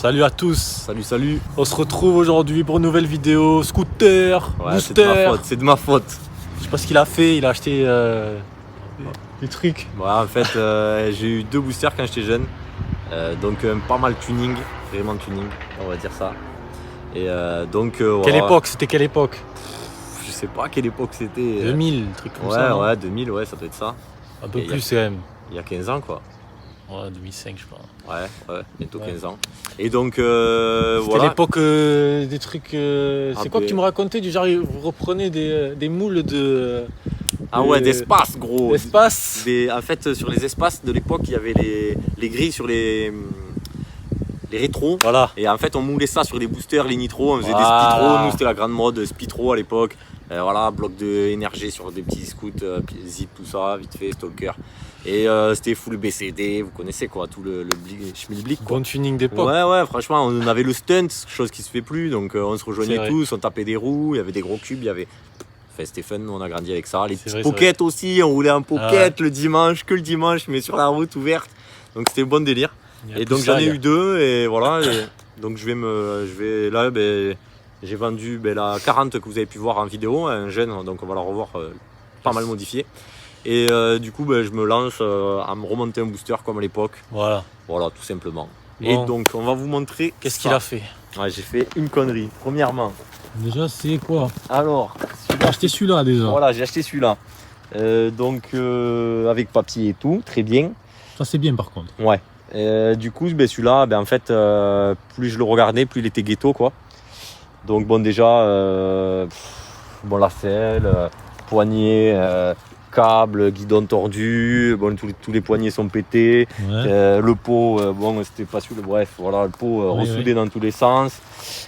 Salut à tous. Salut. On se retrouve aujourd'hui pour une nouvelle vidéo. Scooter, Ouais, booster. c'est de ma faute. Je sais pas ce qu'il a fait, il a acheté des trucs. Ouais, en fait, j'ai eu 2 boosters quand j'étais jeune. Donc pas mal tuning, vraiment tuning, on va dire ça. Et Quelle voilà. époque? C'était quelle époque? Je sais pas à quelle époque c'était. 2000, truc comme ça. Non, Ouais, 2000, ouais, ça doit être ça. un peu Et plus quand même. Il y a 15 ans quoi. Ouais, 2005 je pense. Ouais, bientôt Ouais. 15 ans. Et donc C'était voilà. l'époque des trucs. C'est quoi que ben- tu me racontais du genre vous reprenez des moules Ah ouais, d'espace gros. d'espace. En fait, sur les espaces de l'époque, il y avait les grilles sur les rétros. Voilà. Et en fait, on moulait ça sur des boosters, les nitros. On faisait des Voilà. spitros. Nous, c'était la grande mode spitro à l'époque. Voilà, bloc de énergie sur des petits scouts, zip, tout ça, vite fait, stalker. Et c'était full BCD, vous connaissez quoi, tout le schmilblick quoi. Bon tuning d'époque. Ouais, franchement, on avait le stunt, chose qui se fait plus. Donc on se C'est rejoignait vrai. tous, on tapait des roues, il y avait des gros cubes, il y avait. Enfin, c'était fun, nous on a grandi avec ça. Les C'est petits vrai, c'est pockets aussi, on roulait un pocket Ah ouais. le dimanche, que le dimanche, mais sur la route ouverte. Donc c'était bon délire. Il y a Et tout donc ça, j'en ai il y a- eu 2 et voilà. Et donc là, j'ai vendu la 40 que vous avez pu voir en vidéo, un jeune, donc on va la revoir pas mal modifiée. Et du coup, je me lance à me remonter un booster comme à l'époque. Voilà. Voilà, tout simplement. Bon. Et donc on va vous montrer Qu'est-ce ça. qu'il a fait? Ouais, j'ai fait une connerie. Premièrement, Déjà, c'est quoi? alors, J'ai acheté celui-là déjà. voilà, j'ai acheté celui-là. Avec papier et tout, très bien. Ça, c'est bien par contre. Ouais. Du coup, celui-là, en fait, plus je le regardais, plus il était ghetto, quoi. Donc bon, déjà, la selle, poignée, câble, guidon tordu, bon, tous les poignets sont pétés. Ouais. Le pot, c'était pas celui-là, bref, voilà, le pot Oui, ressoudé dans tous les sens.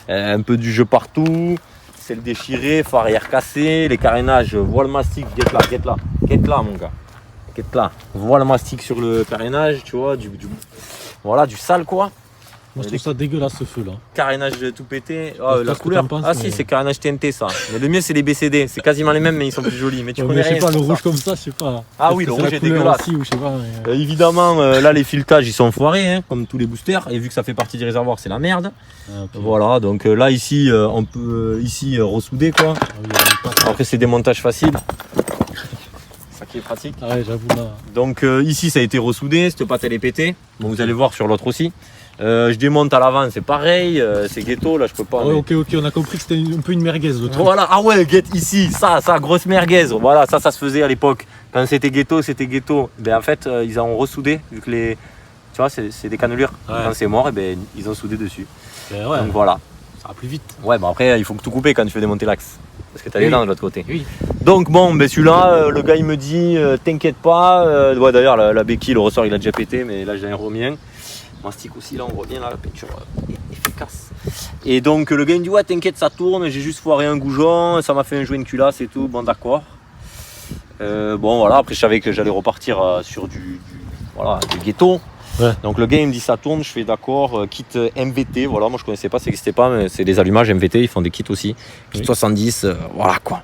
Un peu du jeu partout, selle déchirée, phare arrière cassé, les carénages, voile mastic, guette là mon gars. Guette là, voile mastic sur le carénage, tu vois, du sale quoi. Moi, je trouve ça dégueulasse ce feu là. Carénage tout pété. Je sais La pas ce que couleur. t'en penses, Ah mais- si, c'est carénage TNT ça. Mais le mieux c'est les BCD, c'est quasiment les mêmes mais ils sont plus jolis. Mais tu Ouais, connais mais je sais rien, pas, le c'est pour rouge ça. comme ça, je sais pas. Ah Peut-être oui, que le c'est rouge la est couleur dégueulasse. aussi, ou je sais pas. Mais... Évidemment, là les fileutages ils sont foirés, hein, comme tous les boosters. Et vu que ça fait partie du réservoir, c'est la merde. Ah, ok. Voilà, donc là ici, on peut ressouder quoi. Ah oui, il y a une patte. Après c'est des montages faciles. Ça qui est pratique. Ah ouais, j'avoue là. Donc ici ça a été ressoudé, cette pâte elle est pétée. Bon, vous allez voir sur l'autre aussi. Je démonte à l'avant, c'est pareil, c'est ghetto, là je peux pas. Ah ouais, mais- ok, on a compris que c'était un peu une merguez le truc. Voilà, ah ouais, ici, ça, grosse merguez. Voilà, ça se faisait à l'époque. Quand c'était ghetto, c'était ghetto. En fait, ils ont ressoudé, vu que tu vois, c'est des cannelures. Ouais. Quand c'est mort, ils ont soudé dessus. Ben ouais, Donc voilà. ça va plus vite. Ouais, après, il faut tout couper quand tu fais démonter l'axe. Parce que t'as les Oui. dents de l'autre côté. Oui. Donc bon, celui-là, le gars il me dit, t'inquiète pas. Ouais, d'ailleurs, la béquille, le ressort il a déjà pété, mais là j'ai un remien. Mastic aussi, là on voit bien là, la peinture est efficace. Et donc le gars il me dit, ouais, t'inquiète, ça tourne, j'ai juste foiré un goujon, ça m'a fait un joint de culasse et tout, bon d'accord. Voilà, après je savais que j'allais repartir sur du ghetto. Ouais. Donc le gars il me dit ça tourne, je fais d'accord, kit MVT, voilà, moi je connaissais pas, ça n'existait pas, mais c'est des allumages MVT, ils font des kits aussi. Kit Oui. 70, voilà quoi.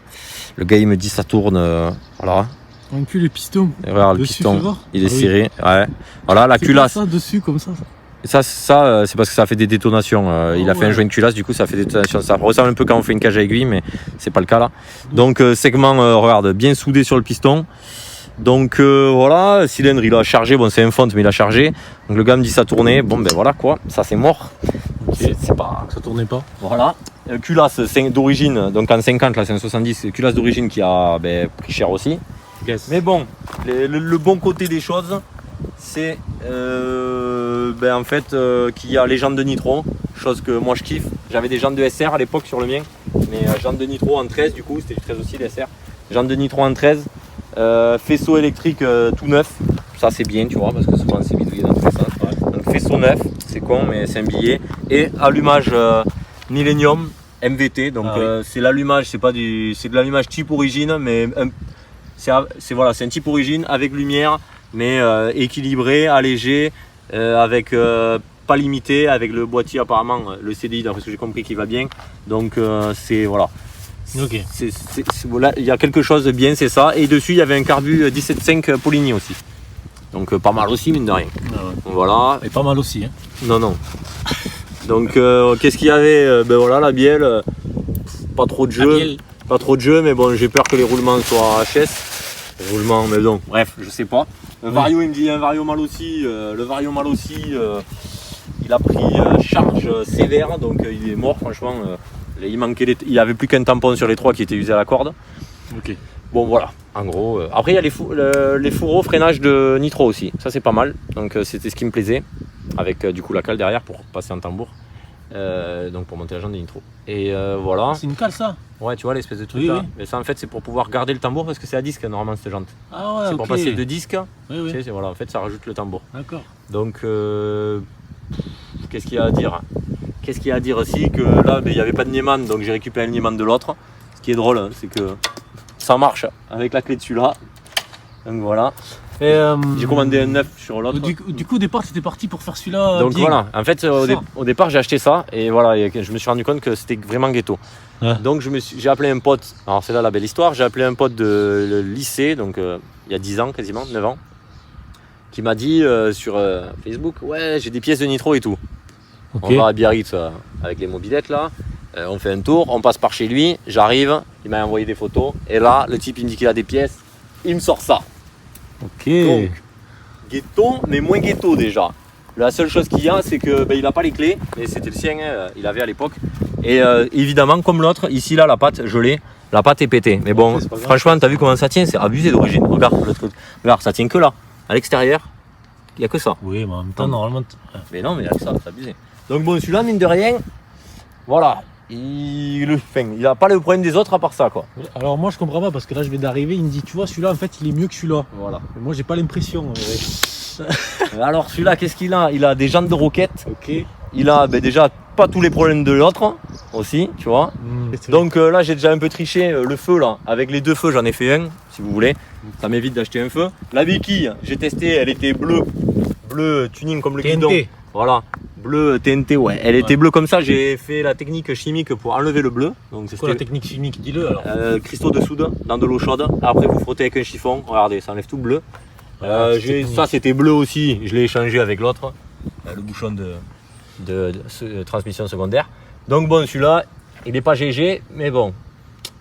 Le gars il me dit ça tourne, voilà. On cul les pistons. Et regarde le Dessus, piston, fais voir. il est Ah oui. serré, ouais. Voilà la C'est culasse. pas ça dessus comme ça. Ça, c'est parce que ça a fait des détonations. Il a fait un ouais. joint de culasse, du coup ça fait des détonations. Ça ressemble un peu quand on fait une cage à aiguille, mais c'est pas le cas là. Donc segment, regarde, bien soudé sur le piston. Donc voilà, cylindre il a chargé, bon c'est un font mais il a chargé. Donc le gars me dit ça tournait, bon voilà quoi, ça c'est mort. C'est pas. Ça tournait pas. Voilà. Culasse d'origine, donc en 50 là c'est un 70, culasse d'origine qui a pris cher aussi. Yes. Mais bon, le bon côté des choses, c'est en fait qu'il y a les jantes de nitro, chose que moi je kiffe. J'avais des jantes de SR à l'époque sur le mien, mais jantes de nitro en 13 du coup, c'était du 13 aussi les SR. Jantes de nitro en 13, faisceau électrique tout neuf, ça c'est bien tu vois, parce que souvent c'est bidouillé dans tous les sens. Donc faisceau neuf, c'est con mais c'est un billet. Et allumage Millennium MVT, donc c'est l'allumage, c'est de l'allumage type origine, mais c'est un type origine avec lumière, mais équilibré, allégé, avec pas limité, avec le boîtier apparemment, le CDI d'après ce que j'ai compris qui va bien. Donc c'est voilà. Ok. Voilà, il y a quelque chose de bien, c'est ça. Et dessus il y avait un carbu 17.5 Poligny aussi. Donc pas mal aussi mine de rien. Ah ouais. Voilà. Et pas mal aussi. Hein. Non. Donc qu'est-ce qu'il y avait? Ben voilà, la bielle, pas trop de jeu. Pas trop de jeu, mais bon, j'ai peur que les roulements soient HS. Roulements, mais bon, bref, je sais pas. Le Vario, il me dit un Vario mal aussi. Le Vario mal aussi, il a pris charge sévère, donc il est mort, franchement. Il n'y avait plus qu'un tampon sur les 3 qui était usé à la corde. Ok. Bon, voilà, en gros. Après, il y a les fourreaux freinage de nitro aussi. Ça, c'est pas mal. Donc, c'était ce qui me plaisait. Avec du coup la cale derrière pour passer en tambour. Donc, pour monter la jambe de nitro. Et voilà. C'est une cale ça? Ouais, tu vois l'espèce de truc Oui, là. oui. Mais ça, en fait, c'est pour pouvoir garder le tambour parce que c'est à disque normalement cette jante. Ah ouais, C'est ok. pour passer de disque. Oui, oui. Tu sais, voilà, en fait, ça rajoute le tambour. D'accord. Donc, qu'est-ce qu'il y a à dire? Qu'est-ce qu'il y a à dire aussi? Que là, ben, il n'y avait pas de Niemann, donc j'ai récupéré le Niemann de l'autre. Ce qui est drôle, hein, c'est que ça marche avec la clé de celui-là. Donc voilà. Et, J'ai commandé un 9 sur l'autre. Du coup, au départ, c'était parti pour faire celui-là. Donc bien. voilà, en fait au départ j'ai acheté ça et voilà, et je me suis rendu compte que c'était vraiment ghetto. Ouais. Donc j'ai appelé un pote, alors c'est là la belle histoire, j'ai appelé un pote de le lycée, donc il y a 10 ans quasiment, 9 ans, qui m'a dit sur Facebook, ouais j'ai des pièces de nitro et tout. Ok. On va à Biarritz avec les mobilettes là, on fait un tour, on passe par chez lui, j'arrive, il m'a envoyé des photos et là le type il me dit qu'il a des pièces, il me sort ça. Ok. Donc, ghetto, mais moins ghetto déjà. La seule chose qu'il y a, c'est que il n'a pas les clés, mais c'était le sien, il avait à l'époque. Et évidemment, comme l'autre, ici là, la patte, je l'ai, la patte est pétée. Mais bon, c'est pas grave. franchement, t'as vu comment ça tient? C'est abusé d'origine. Regarde le truc. Regarde, ça tient que là. À l'extérieur, il n'y a que ça. Oui, mais en même temps, normalement. Mais non, mais il n'y a que ça, c'est abusé. Donc bon, celui-là, mine de rien, voilà. Il n'a pas le problème des autres à part ça, quoi. Alors moi, je comprends pas parce que là, je viens d'arriver. Il me dit, tu vois, celui-là, en fait, il est mieux que celui-là. Voilà. Mais moi, j'ai pas l'impression. Alors celui-là, qu'est-ce qu'il a? Il a des jantes de roquette. Ok. Il a déjà pas tous les problèmes de l'autre aussi, tu vois. Donc là j'ai déjà un peu triché le feu là, avec les 2 feux j'en ai fait un si vous voulez, ça m'évite d'acheter un feu. La béquille, j'ai testé, elle était bleu tuning comme le guidon. TNT. Voilà, bleu TNT, ouais, elle était bleue comme ça, j'ai fait la technique chimique pour enlever le bleu. Donc C'est quoi la technique chimique? Dis-le alors. cristaux de soude dans de l'eau chaude, après vous frottez avec un chiffon, regardez, ça enlève tout le bleu. Ça c'était bleu aussi, je l'ai échangé avec l'autre, le bouchon de transmission secondaire. Donc bon, celui-là, il n'est pas GG, mais bon,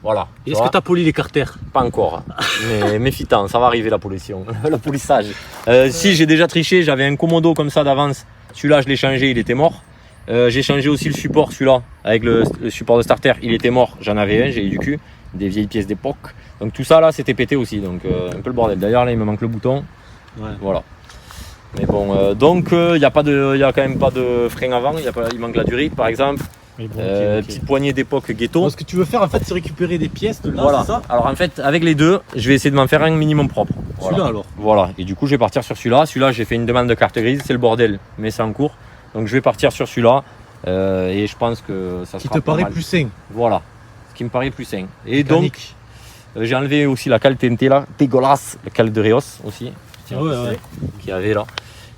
voilà. Est-ce que tu as poli les carters? Pas encore, mais méfitant, ça va arriver la pollution, le polissage. Si j'ai déjà triché, j'avais un Komodo comme ça d'avance, celui-là je l'ai changé, il était mort. J'ai changé aussi le support, celui-là, avec le support de starter, il était mort, j'en avais un, j'ai eu du cul, des vieilles pièces d'époque. Donc tout ça là, c'était pété aussi, donc un peu le bordel. D'ailleurs là, il me manque le bouton, voilà. Mais bon, donc il n'y a quand même pas de frein avant, il manque la durite par exemple. Mais bon, Petite poignée d'époque ghetto. Donc, ce que tu veux faire en fait, c'est récupérer des pièces de là, Voilà. c'est ça? Alors en fait, avec les deux, je vais essayer de m'en faire un minimum propre. Celui-là Voilà. alors. Voilà. Et du coup, je vais partir sur celui-là. Celui-là, j'ai fait une demande de carte grise, c'est le bordel, mais c'est en cours. Donc je vais partir sur celui-là. Et je pense que ça Qui sera te pas paraît mal. plus sain. Voilà. Ce qui me paraît plus sain. Et Mécanique. donc, j'ai enlevé aussi la cale TNT là, dégueulasse, la cale de Rios aussi. Ouais, ouais. Qu'il y avait là.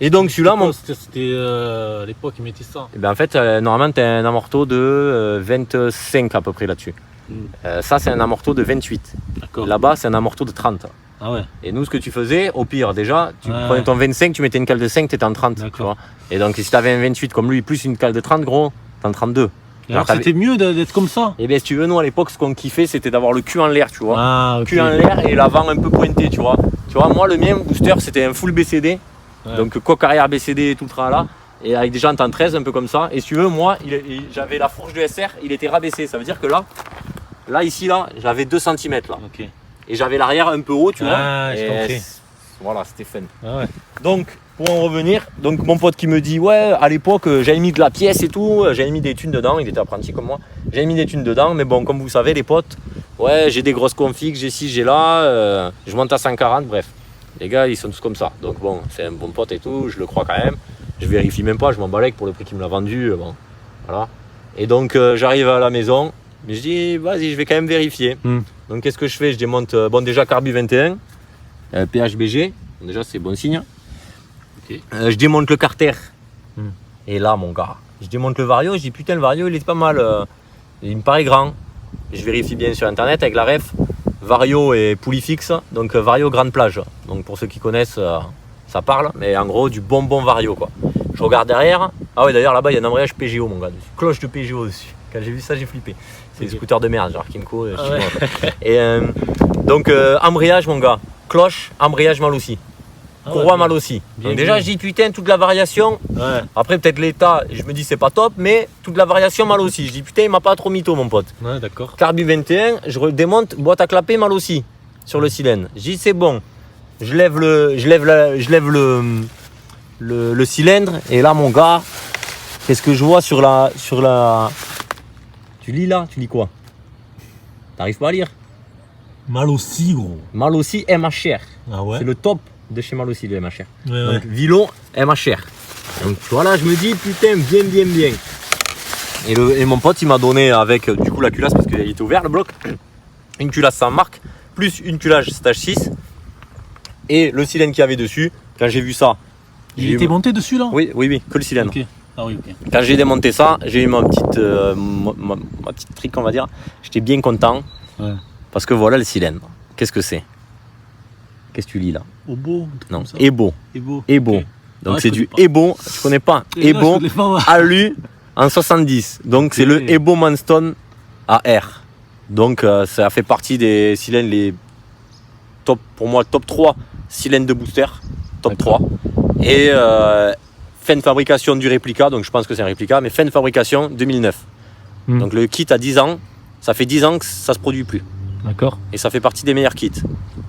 Et donc celui-là, mon... C'était à l'époque, ils mettaient ça. Eh ben, en fait, normalement, tu as un amorto de 25 à peu près là-dessus. Ça, c'est un amorto de 28. D'accord. Là-bas, c'est un amorto de 30. Ah ouais. Et nous, ce que tu faisais, au pire, déjà, tu Ouais. prenais ton 25, tu mettais une cale de 5, tu étais en 30. Tu vois. Et donc, si tu avais un 28 comme lui, plus une cale de 30, gros, t'es en 32. Et alors c'était mieux d'être comme ça? Et bien, si tu veux, nous, à l'époque, ce qu'on kiffait, c'était d'avoir le cul en l'air, tu vois. Ah, ok. Cul en l'air et l'avant un peu pointé, tu vois. Tu vois, moi, le mien, booster, c'était un full BCD. Ouais. Donc, coque arrière BCD et tout le tralala. Et avec des jantes en 13, un peu comme ça. Et si tu veux, moi, j'avais la fourche de SR, il était rabaissé. Ça veut dire que là, ici, là, j'avais 2 cm là. Ok. Et j'avais l'arrière un peu haut, tu vois. Ah, je compris. Voilà, c'était fun. Ah ouais. Donc, pour en revenir, donc mon pote qui me dit, ouais, à l'époque, j'avais mis de la pièce et tout, j'avais mis des thunes dedans, il était apprenti comme moi, j'avais mis des thunes dedans, mais bon, comme vous savez, les potes, ouais, j'ai des grosses configs, j'ai ci, j'ai là, je monte à 140, bref. Les gars, ils sont tous comme ça. Donc bon, c'est un bon pote et tout, je le crois quand même. Je vérifie même pas, je m'en balèque pour le prix qu'il me l'a vendu, bon, voilà. Et donc, j'arrive à la maison, mais je dis, vas-y, je vais quand même vérifier. Donc, qu'est-ce que je fais? Je démonte, bon, déjà Carbu 21, PHBG, déjà c'est bon signe. Ok. Je démonte le carter. Et là, mon gars, je démonte le Vario, je dis putain, le Vario il est pas mal. Il me paraît grand. Et je vérifie bien sur internet avec la ref. Vario et poulie fixe, donc Vario grande plage. Donc pour ceux qui connaissent, ça parle, mais en gros du bon Vario quoi. Je regarde derrière. Ah ouais, d'ailleurs là-bas il y a un embrayage PGO mon gars, dessus. Cloche de PGO dessus. Quand j'ai vu ça j'ai flippé. C'est des scooters de merde, genre Kimco. Et donc embrayage mon gars, cloche, embrayage mal aussi. Courroie mal aussi. Donc déjà je dis putain toute la variation. Ouais. Après peut-être l'état, je me dis c'est pas top, mais toute la variation mal aussi. Je dis putain il m'a pas trop mytho mon pote. Ouais, d'accord. Carbu 21, je redémonte, boîte à clapper mal aussi sur le cylindre. Je dis c'est bon. Je lève le cylindre et là mon gars, qu'est-ce que je vois sur la. Tu lis là? Tu lis quoi? T'arrives pas à lire? Mal aussi, gros. Mal aussi MHR. Ah ouais. C'est le top de chez Mal aussi le MHR. Ouais, Donc Vilo MHR. Donc tu vois là je me dis putain bien. Et mon pote il m'a donné avec du coup la culasse parce qu'il était ouvert le bloc. Une culasse sans marque, plus une culasse stage 6 et le cylindre qu'il y avait dessus. Quand j'ai vu ça. Il était monté dessus là? Oui, que le cylindre. Ok. Ah oui, ok. Quand j'ai démonté ça, j'ai eu ma petite trick on va dire. J'étais bien content. Ouais. Parce que voilà le cylindre. Qu'est-ce que c'est? Qu'est-ce que tu lis là? Obo? Non, Ebo. Ebo. Ebo. Ok. Donc Ah, c'est je du connais pas. Ebo, je connais pas. Et là, Ebo je connais pas, moi. Alu en 70. Donc c'est le Ebo Manstone AR. Donc ça fait partie des cylindres les top pour moi top 3 cylindres de booster, top 3. Et fin de fabrication du réplica, donc je pense que c'est un réplica, mais fin de fabrication 2009. Donc le kit a 10 ans, ça fait 10 ans que ça se produit plus. D'accord. Et ça fait partie des meilleurs kits,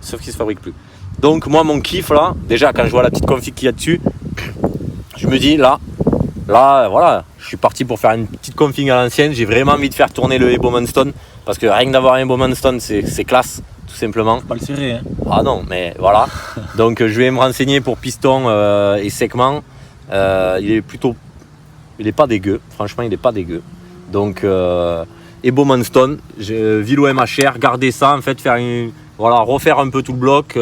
sauf qu'il se fabrique plus. Donc moi mon kiff là, déjà quand je vois la petite config qu'il y a dessus, je me dis là voilà, je suis parti pour faire une petite config à l'ancienne, j'ai vraiment envie de faire tourner le Ebo Manstone, parce que rien que d'avoir un Ebo Manstone c'est classe, tout simplement. Pas le serrer, hein. Ah non, mais voilà. Donc je vais me renseigner pour piston et segment. Il est pas dégueu, franchement il est pas dégueu. Donc Ebo Manstone, Vilo MHR, garder ça en fait, refaire un peu tout le bloc.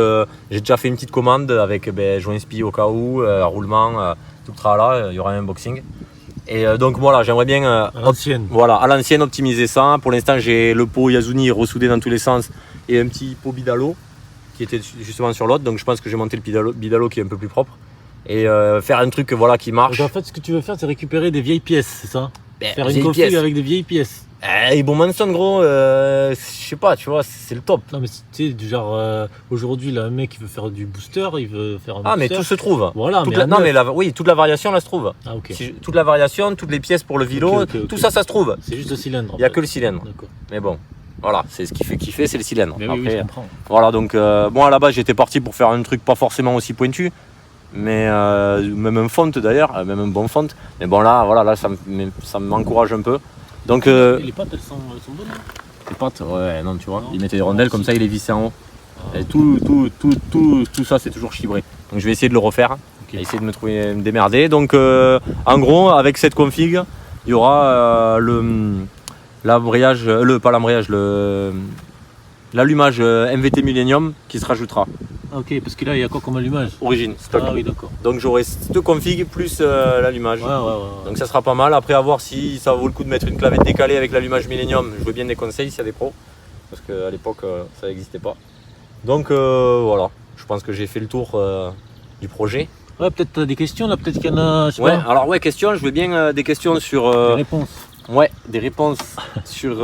J'ai déjà fait une petite commande avec joint spi au cas où, roulement, tout le tralala, il y aura un unboxing. Et donc voilà, j'aimerais bien À l'ancienne. voilà, à l'ancienne optimiser ça. Pour l'instant j'ai le pot Yasuni ressoudé dans tous les sens et un petit pot Bidalo qui était justement sur l'autre. Donc je pense que j'ai monté le Bidalo qui est un peu plus propre. Et faire un truc voilà, qui marche. Donc en fait, ce que tu veux faire, c'est récupérer des vieilles pièces, c'est ça? Faire une vieilles config pièces. avec des vieilles pièces. Et bon Manson gros, je sais pas, tu vois, c'est le top. Non, mais tu sais, du genre, aujourd'hui, là, un mec, il veut faire du booster, il veut faire un Ah mais booster. tout se trouve. Voilà, mais à non neuf. mais oui, toute la variation là se trouve. Ah, ok. Toute la variation, toutes les pièces pour le Vilo, Ok. tout ça se trouve. C'est juste le cylindre. Il n'y a que le cylindre. D'accord. Mais bon, voilà, c'est ce qui fait kiffer, c'est le cylindre. Mais oui, Après, je comprends. voilà, donc moi à la base j'étais parti pour faire un truc pas forcément aussi pointu, mais même un font d'ailleurs, même un bon font. Mais bon là, voilà, là ça m'encourage un peu. Donc Et les pattes, elles sont bonnes, hein? les pattes, ouais, non, tu vois, Non, il mettait des rondelles comme ça, il est vissé en haut. Et tout ça c'est toujours chibré. Donc je vais essayer de le refaire, essayer de me démerder. Donc en gros, avec cette config, il y aura l'allumage MVT Millennium qui se rajoutera. Ah, ok, parce que là, il y a quoi comme allumage? Origine, stock. Ah oui, d'accord. Donc j'aurai cette config plus l'allumage. Ouais. Donc ça sera pas mal. Après, à voir si ça vaut le coup de mettre une clavette décalée avec l'allumage Millennium. Je veux bien des conseils s'il y a des pros. Parce qu'à l'époque, ça n'existait pas. Donc voilà, je pense que j'ai fait le tour du projet. Ouais, peut-être t'as des questions là, peut-être qu'il y en a. Je sais Ouais, pas. alors ouais, question, je veux bien des questions sur... Des réponses. Ouais, des réponses sur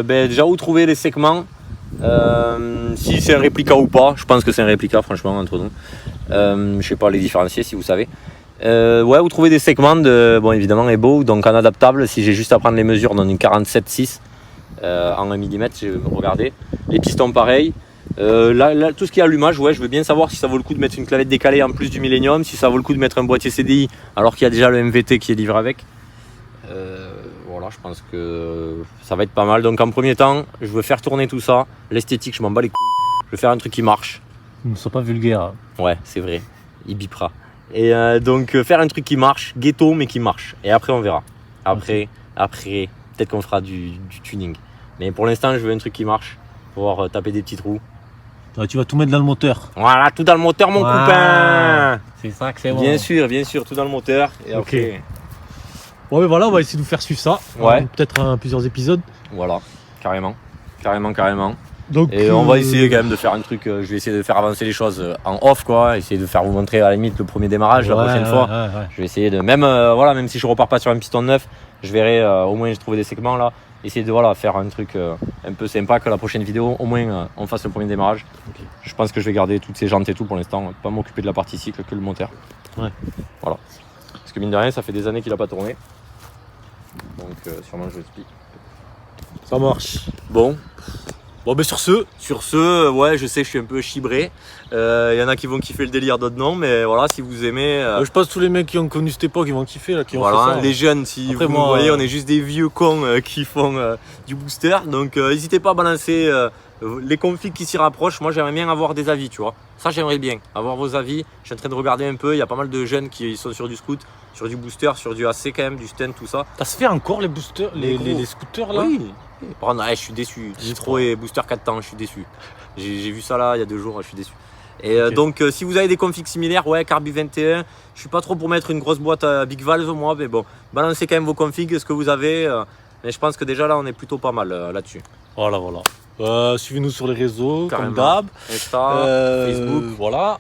déjà où trouver les segments, si c'est un réplica ou pas. Je pense que c'est un réplica, franchement, entre nous. Je sais pas les différencier si vous savez. Ouais, où trouver des segments bon évidemment Ebo, donc en adaptable. Si j'ai juste à prendre les mesures dans une 47.6 en 1 mm, j'ai regardé. Les pistons pareil. Là, tout ce qui est allumage, ouais, je veux bien savoir si ça vaut le coup de mettre une clavette décalée en plus du Millennium, si ça vaut le coup de mettre un boîtier CDI alors qu'il y a déjà le MVT qui est livré avec. Voilà, je pense que ça va être pas mal. Donc en premier temps, je veux faire tourner tout ça. L'esthétique, je m'en bats les couilles. Je veux faire un truc qui marche. Ne sois pas vulgaire. Ouais, c'est vrai. Il bipera. Et donc faire un truc qui marche, ghetto mais qui marche. Et après on verra. Après, peut-être qu'on fera du tuning. Mais pour l'instant, je veux un truc qui marche. Pouvoir taper des petits trous. Ouais, tu vas tout mettre dans le moteur. Voilà, tout dans le moteur, mon copain. C'est ça que c'est bon. Bien sûr, tout dans le moteur. Et Ok. après, Bon, mais voilà, on va essayer de vous faire suivre ça. Ouais. Peut-être plusieurs épisodes. voilà, carrément. Donc, Et on va essayer quand même de faire un truc, je vais essayer de faire avancer les choses en off, quoi, essayer de faire vous montrer à la limite le premier démarrage la prochaine fois. Ouais. Je vais essayer de, même, même si je repars pas sur un piston neuf, je verrai, au moins j'ai trouvé des segments là, essayer de faire un truc un peu sympa, que la prochaine vidéo, au moins on fasse le premier démarrage. Ok. Je pense que je vais garder toutes ces jantes et tout pour l'instant, pas m'occuper de la partie cycle que le moteur. Ouais. Voilà. Parce que mine de rien, ça fait des années qu'il a pas tourné. Donc sûrement je l'explique. Ça marche. Bon, Bon, sur ce, ouais, je sais que je suis un peu chibré. Il y en a qui vont kiffer le délire, d'autres non. Mais voilà, si vous aimez. je pense que tous les mecs qui ont connu cette époque, ils vont kiffer, là, qui ont fait Voilà, ça. les jeunes, si Après, vous moi, voyez, on est juste des vieux cons qui font du booster. Donc n'hésitez pas à balancer les configs qui s'y rapprochent. Moi, j'aimerais bien avoir des avis, tu vois. Ça, j'aimerais bien avoir vos avis. Je suis en train de regarder un peu. Il y a pas mal de jeunes qui sont sur du scoot, sur du booster, sur du AC quand même, du stand, tout ça. Ça se fait encore les boosters, les scooters là? Oui. Par contre, je suis déçu. Nitro et booster 4 temps, je suis déçu. J'ai vu ça là il y a 2 jours, je suis déçu. Et Ok. donc, si vous avez des configs similaires, ouais, Carby 21, je suis pas trop pour mettre une grosse boîte à Big Valve, moi, mais bon, balancez quand même vos configs, ce que vous avez. Mais je pense que déjà là, on est plutôt pas mal là-dessus. Voilà. Suivez-nous sur les réseaux, Carrément. comme d'hab. Insta, Facebook. Voilà.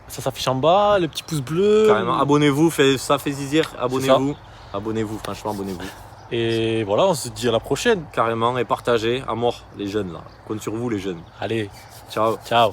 Ça s'affiche en bas, le petit pouce bleu. Carrément, abonnez-vous, ça fait zizir, abonnez-vous. Abonnez-vous, franchement, abonnez-vous. Et voilà, on se dit à la prochaine. Carrément, et partagez, à mort, les jeunes là. Compte sur vous, les jeunes. Allez, Ciao. ciao.